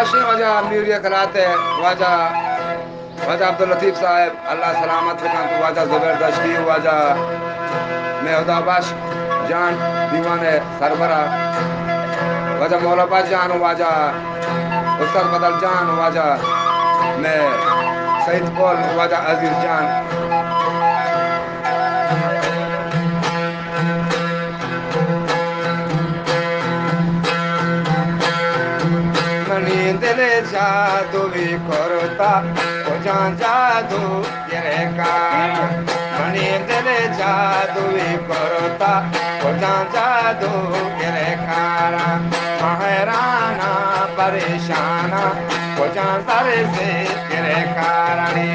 बाशी वजह म्यूजिक खिलाते वजह वजह अब्दुल लतीफ साहब अल्लाह सलामत रखन तो वजह जबरदस्ती वजह मेहदाबाश जान दीवाने सरबरा वजह मौलाबाज जान वजह उस्ताद बदल जान वजह मैं सईद कौल वजह अजीज जान मनी दिल जादू भी करता तो जान जादू गिरे कार मनी दिल जादू भी करता तो जान जादू गिरे कार महराना परेशाना तो जान सारे से गिरे कारणी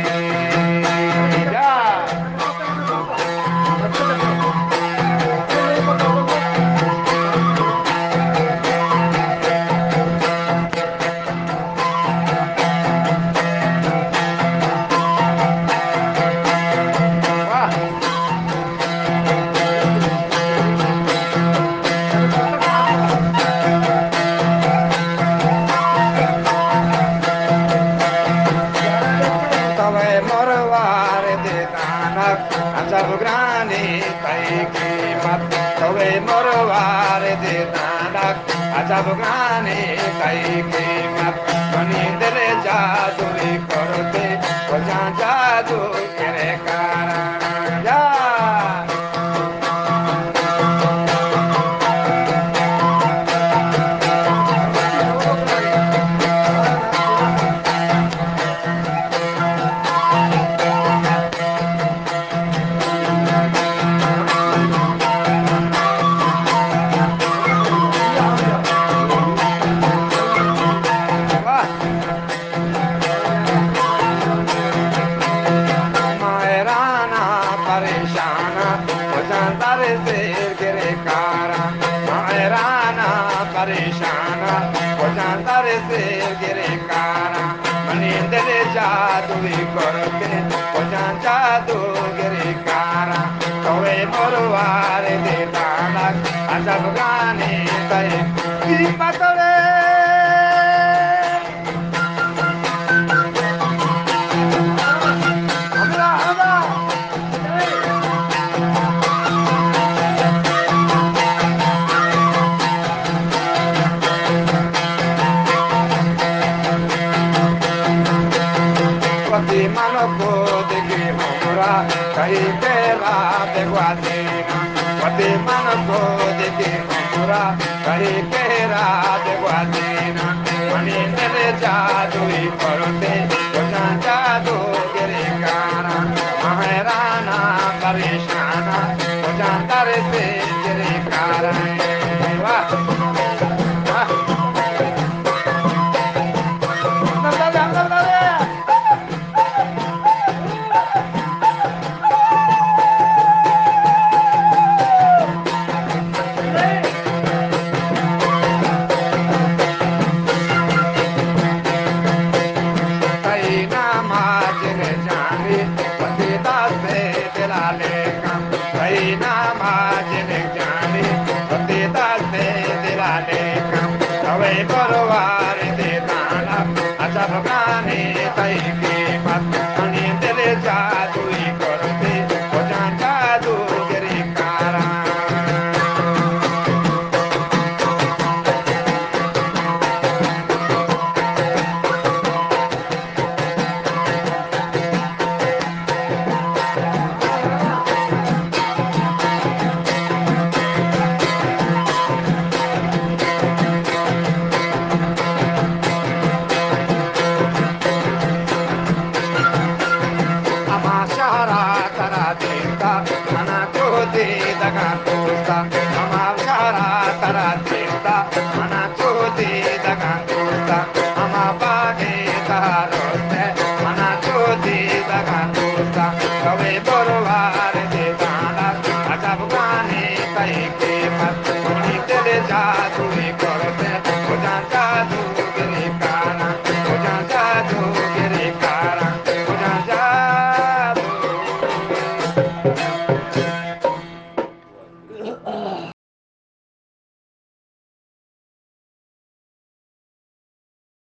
जब ग्रानी तई कीमत तवे मोरवार दे नानक जब ग्रानी तई कीमत मनी दिल जादू करते वजा जादू करे कारण जा परेशाना वजांदर से गिरे कारा मनिंदर जादू करते वजां जादू गिरे कारा तवे मोरवार दे तानक अजब गाने तय की पतले mano de que mora caí pela de guadina guate mano de que mora caí pela de guadina mani de jadu y corte cosa jadu गिरे cara maharana parishana cosa dare se गिरे cara va परवार दे दाना अजब गाने तई कीमत money दिल जादू करते वजा जादू गिरे कारा daga tosta ama shara tara testa mana choti daga tosta ama bage taroste mana choti daga tosta kave borwar de dana ajab gane tai ke mat moni tere jadu korte ojan jadu gire kana ojan jadu gire kana ojan jadu